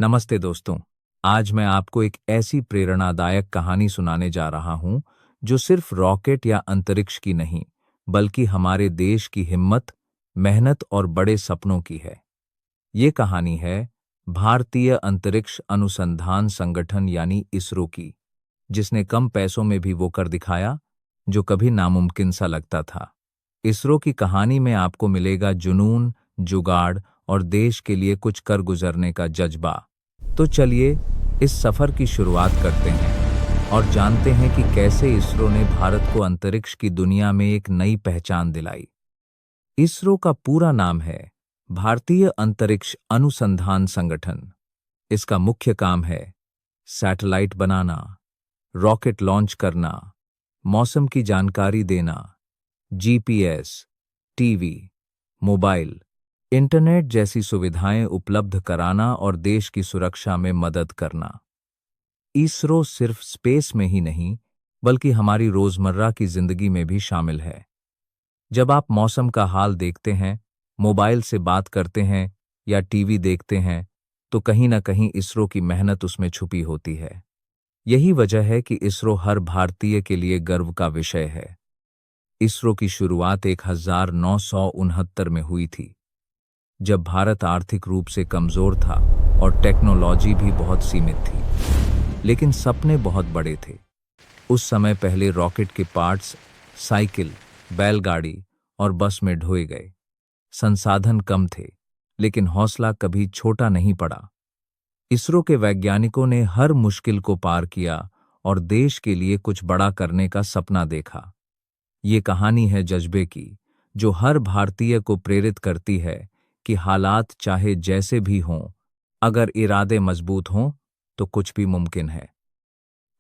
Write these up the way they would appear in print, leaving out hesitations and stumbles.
नमस्ते दोस्तों। आज मैं आपको एक ऐसी प्रेरणादायक कहानी सुनाने जा रहा हूं जो सिर्फ रॉकेट या अंतरिक्ष की नहीं, बल्कि हमारे देश की हिम्मत, मेहनत और बड़े सपनों की है। ये कहानी है भारतीय अंतरिक्ष अनुसंधान संगठन यानी इसरो की, जिसने कम पैसों में भी वो कर दिखाया जो कभी नामुमकिन सा लगता था। इसरो की कहानी में आपको मिलेगा जुनून, जुगाड़ और देश के लिए कुछ कर गुजरने का जज्बा। तो चलिए इस सफर की शुरुआत करते हैं और जानते हैं कि कैसे इसरो ने भारत को अंतरिक्ष की दुनिया में एक नई पहचान दिलाई। इसरो का पूरा नाम है भारतीय अंतरिक्ष अनुसंधान संगठन। इसका मुख्य काम है सैटेलाइट बनाना, रॉकेट लॉन्च करना, मौसम की जानकारी देना, जीपीएस, टीवी, मोबाइल, इंटरनेट जैसी सुविधाएं उपलब्ध कराना और देश की सुरक्षा में मदद करना। इसरो सिर्फ स्पेस में ही नहीं, बल्कि हमारी रोजमर्रा की जिंदगी में भी शामिल है। जब आप मौसम का हाल देखते हैं, मोबाइल से बात करते हैं या टीवी देखते हैं, तो कहीं ना कहीं इसरो की मेहनत उसमें छुपी होती है। यही वजह है कि इसरो हर भारतीय के लिए गर्व का विषय है। इसरो की शुरुआत 1969 में हुई थी, जब भारत आर्थिक रूप से कमजोर था और टेक्नोलॉजी भी बहुत सीमित थी, लेकिन सपने बहुत बड़े थे। उस समय पहले रॉकेट के पार्ट्स साइकिल, बैलगाड़ी और बस में ढोए गए। संसाधन कम थे, लेकिन हौसला कभी छोटा नहीं पड़ा। इसरो के वैज्ञानिकों ने हर मुश्किल को पार किया और देश के लिए कुछ बड़ा करने का सपना देखा। ये कहानी है जज्बे की, जो हर भारतीय को प्रेरित करती है कि हालात चाहे जैसे भी हों, अगर इरादे मजबूत हों तो कुछ भी मुमकिन है।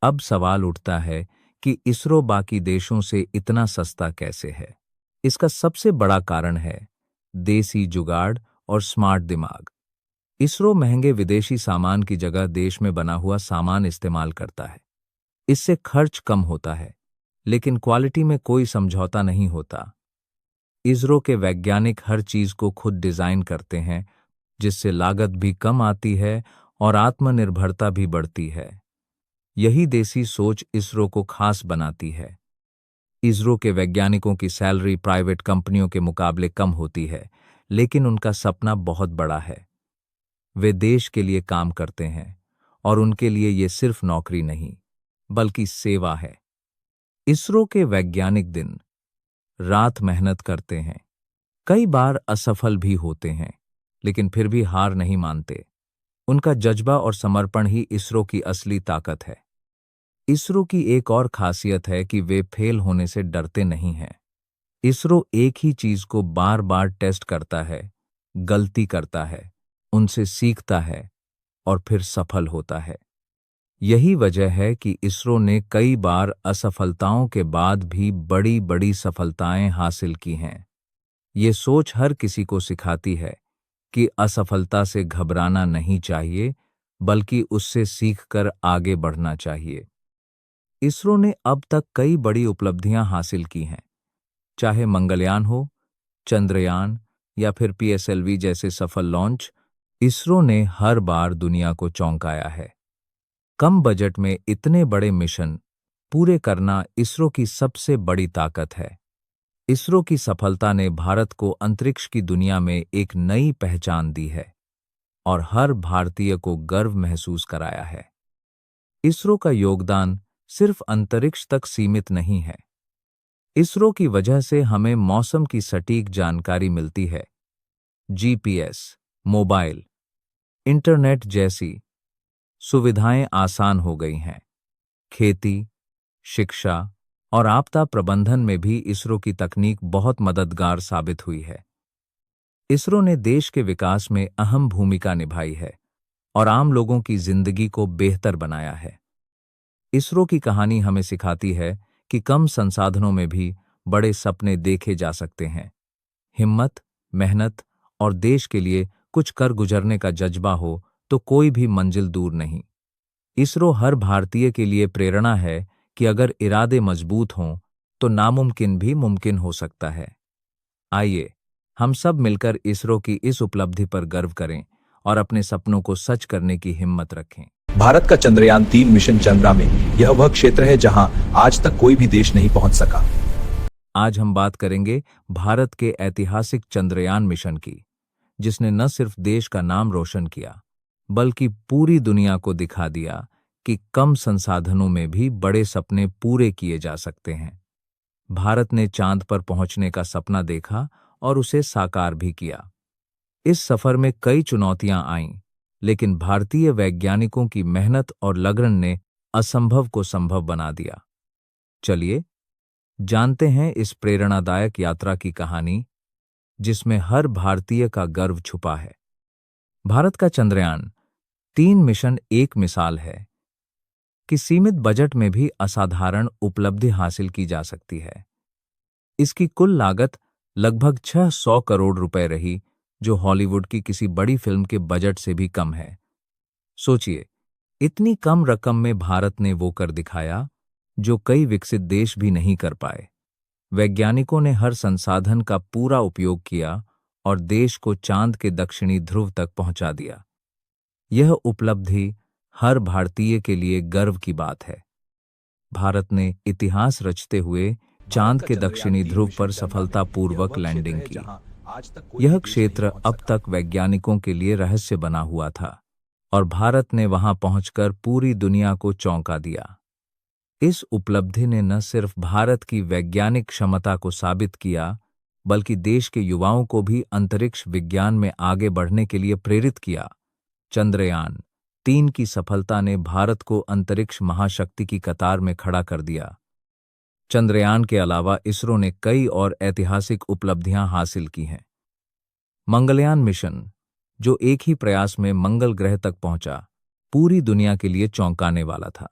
अब सवाल उठता है कि इसरो बाकी देशों से इतना सस्ता कैसे है? इसका सबसे बड़ा कारण है देसी जुगाड़ और स्मार्ट दिमाग। इसरो महंगे विदेशी सामान की जगह देश में बना हुआ सामान इस्तेमाल करता है। इससे खर्च कम होता है, लेकिन क्वालिटी में कोई समझौता नहीं होता। इसरो के वैज्ञानिक हर चीज को खुद डिजाइन करते हैं, जिससे लागत भी कम आती है और आत्मनिर्भरता भी बढ़ती है। यही देसी सोच इसरो को खास बनाती है। इसरो के वैज्ञानिकों की सैलरी प्राइवेट कंपनियों के मुकाबले कम होती है, लेकिन उनका सपना बहुत बड़ा है। वे देश के लिए काम करते हैं और उनके लिए ये सिर्फ नौकरी नहीं, बल्कि सेवा है। इसरो के वैज्ञानिक दिन रात मेहनत करते हैं, कई बार असफल भी होते हैं, लेकिन फिर भी हार नहीं मानते। उनका जज्बा और समर्पण ही इसरो की असली ताकत है। इसरो की एक और खासियत है कि वे फेल होने से डरते नहीं हैं। इसरो एक ही चीज को बार बार टेस्ट करता है, गलती करता है, उनसे सीखता है और फिर सफल होता है। यही वजह है कि इसरो ने कई बार असफलताओं के बाद भी बड़ी बड़ी सफलताएं हासिल की हैं। ये सोच हर किसी को सिखाती है कि असफलता से घबराना नहीं चाहिए, बल्कि उससे सीखकर आगे बढ़ना चाहिए। इसरो ने अब तक कई बड़ी उपलब्धियां हासिल की हैं, चाहे मंगलयान हो, चंद्रयान या फिर पीएसएलवी जैसे सफल लॉन्च। इसरो ने हर बार दुनिया को चौंकाया है। कम बजट में इतने बड़े मिशन पूरे करना इसरो की सबसे बड़ी ताकत है। इसरो की सफलता ने भारत को अंतरिक्ष की दुनिया में एक नई पहचान दी है और हर भारतीय को गर्व महसूस कराया है। इसरो का योगदान सिर्फ अंतरिक्ष तक सीमित नहीं है। इसरो की वजह से हमें मौसम की सटीक जानकारी मिलती है। जीपीएस, मोबाइल, इंटरनेट जैसी सुविधाएं आसान हो गई हैं। खेती, शिक्षा और आपदा प्रबंधन में भी इसरो की तकनीक बहुत मददगार साबित हुई है। इसरो ने देश के विकास में अहम भूमिका निभाई है और आम लोगों की जिंदगी को बेहतर बनाया है। इसरो की कहानी हमें सिखाती है कि कम संसाधनों में भी बड़े सपने देखे जा सकते हैं। हिम्मत, मेहनत और देश के लिए कुछ कर गुजरने का जज्बा हो तो कोई भी मंजिल दूर नहीं। इसरो हर भारतीय के लिए प्रेरणा है कि अगर इरादे मजबूत हों तो नामुमकिन भी मुमकिन हो सकता है। आइए हम सब मिलकर इसरो की इस उपलब्धि पर गर्व करें और अपने सपनों को सच करने की हिम्मत रखें। भारत का चंद्रयान-3 मिशन चंद्रमा में यह वह क्षेत्र है जहां आज तक कोई भी देश नहीं पहुंच सका। आज हम बात करेंगे भारत के ऐतिहासिक चंद्रयान मिशन की, जिसने न सिर्फ देश का नाम रोशन किया, बल्कि पूरी दुनिया को दिखा दिया कि कम संसाधनों में भी बड़े सपने पूरे किए जा सकते हैं। भारत ने चांद पर पहुंचने का सपना देखा और उसे साकार भी किया। इस सफर में कई चुनौतियां आईं, लेकिन भारतीय वैज्ञानिकों की मेहनत और लगन ने असंभव को संभव बना दिया। चलिए जानते हैं इस प्रेरणादायक यात्रा की कहानी, जिसमें हर भारतीय का गर्व छुपा है। भारत का चंद्रयान-3 मिशन एक मिसाल है कि सीमित बजट में भी असाधारण उपलब्धि हासिल की जा सकती है। इसकी कुल लागत लगभग 600 करोड़ रुपए रही, जो हॉलीवुड की किसी बड़ी फिल्म के बजट से भी कम है। सोचिए, इतनी कम रकम में भारत ने वो कर दिखाया जो कई विकसित देश भी नहीं कर पाए। वैज्ञानिकों ने हर संसाधन का पूरा उपयोग किया और देश को चांद के दक्षिणी ध्रुव तक पहुंचा दिया। यह उपलब्धि हर भारतीय के लिए गर्व की बात है। भारत ने इतिहास रचते हुए चांद के दक्षिणी ध्रुव पर सफलतापूर्वक लैंडिंग की। यह क्षेत्र अब तक वैज्ञानिकों के लिए रहस्य बना हुआ था, और भारत ने वहां पहुंचकर पूरी दुनिया को चौंका दिया। इस उपलब्धि ने न सिर्फ भारत की वैज्ञानिक क्षमता को साबित किया, बल्कि देश के युवाओं को भी अंतरिक्ष विज्ञान में आगे बढ़ने के लिए प्रेरित किया। चंद्रयान-3 की सफलता ने भारत को अंतरिक्ष महाशक्ति की कतार में खड़ा कर दिया। चंद्रयान के अलावा इसरो ने कई और ऐतिहासिक उपलब्धियां हासिल की हैं। मंगलयान मिशन, जो एक ही प्रयास में मंगल ग्रह तक पहुंचा, पूरी दुनिया के लिए चौंकाने वाला था।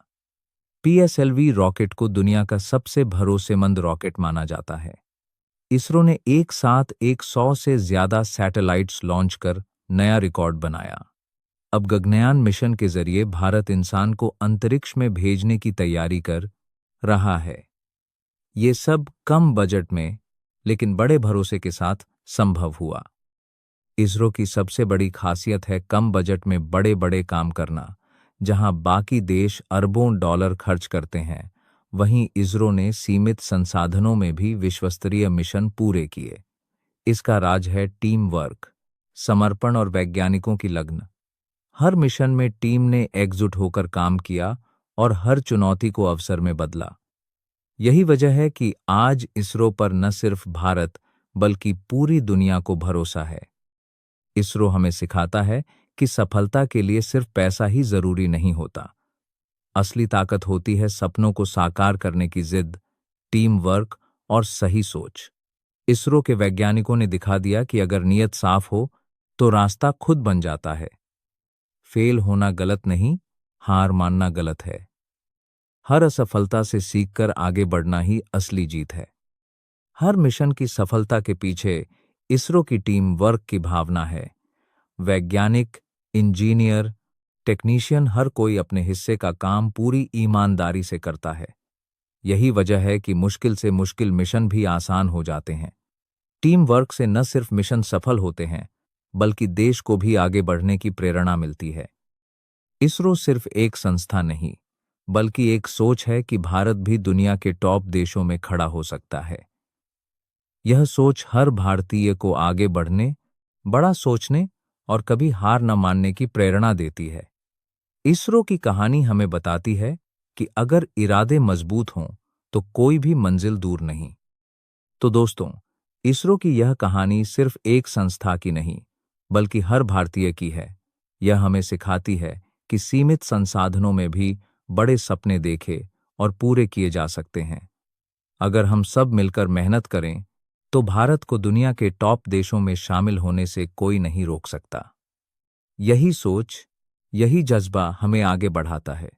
पीएसएलवी रॉकेट को दुनिया का सबसे भरोसेमंद रॉकेट माना जाता है। इसरो ने एक साथ 100 से ज्यादा सैटेलाइट्स लॉन्च कर नया रिकॉर्ड बनाया। अब गगनयान मिशन के जरिए भारत इंसान को अंतरिक्ष में भेजने की तैयारी कर रहा है। ये सब कम बजट में, लेकिन बड़े भरोसे के साथ संभव हुआ। इसरो की सबसे बड़ी खासियत है कम बजट में बड़े बड़े काम करना। जहां बाकी देश अरबों डॉलर खर्च करते हैं, वहीं इसरो ने सीमित संसाधनों में भी विश्वस्तरीय मिशन पूरे किए। इसका राज है टीम वर्क, समर्पण और वैज्ञानिकों की लगन। हर मिशन में टीम ने एकजुट होकर काम किया और हर चुनौती को अवसर में बदला। यही वजह है कि आज इसरो पर न सिर्फ भारत, बल्कि पूरी दुनिया को भरोसा है। इसरो हमें सिखाता है कि सफलता के लिए सिर्फ पैसा ही जरूरी नहीं होता। असली ताकत होती है सपनों को साकार करने की जिद, टीम वर्क और सही सोच। इसरो के वैज्ञानिकों ने दिखा दिया कि अगर नीयत साफ हो तो रास्ता खुद बन जाता है। फेल होना गलत नहीं, हार मानना गलत है। हर असफलता से सीखकर आगे बढ़ना ही असली जीत है। हर मिशन की सफलता के पीछे इसरो की टीम वर्क की भावना है। वैज्ञानिक, इंजीनियर, टेक्नीशियन, हर कोई अपने हिस्से का काम पूरी ईमानदारी से करता है। यही वजह है कि मुश्किल से मुश्किल मिशन भी आसान हो जाते हैं। टीम वर्क से न सिर्फ मिशन सफल होते हैं, बल्कि देश को भी आगे बढ़ने की प्रेरणा मिलती है। इसरो सिर्फ एक संस्था नहीं, बल्कि एक सोच है कि भारत भी दुनिया के टॉप देशों में खड़ा हो सकता है। यह सोच हर भारतीय को आगे बढ़ने, बड़ा सोचने और कभी हार न मानने की प्रेरणा देती है। इसरो की कहानी हमें बताती है कि अगर इरादे मजबूत हों तो कोई भी मंजिल दूर नहीं। तो दोस्तों, इसरो की यह कहानी सिर्फ एक संस्था की नहीं, बल्कि हर भारतीय की है। यह हमें सिखाती है कि सीमित संसाधनों में भी बड़े सपने देखे और पूरे किए जा सकते हैं। अगर हम सब मिलकर मेहनत करें, तो भारत को दुनिया के टॉप देशों में शामिल होने से कोई नहीं रोक सकता। यही सोच, यही जज्बा हमें आगे बढ़ाता है।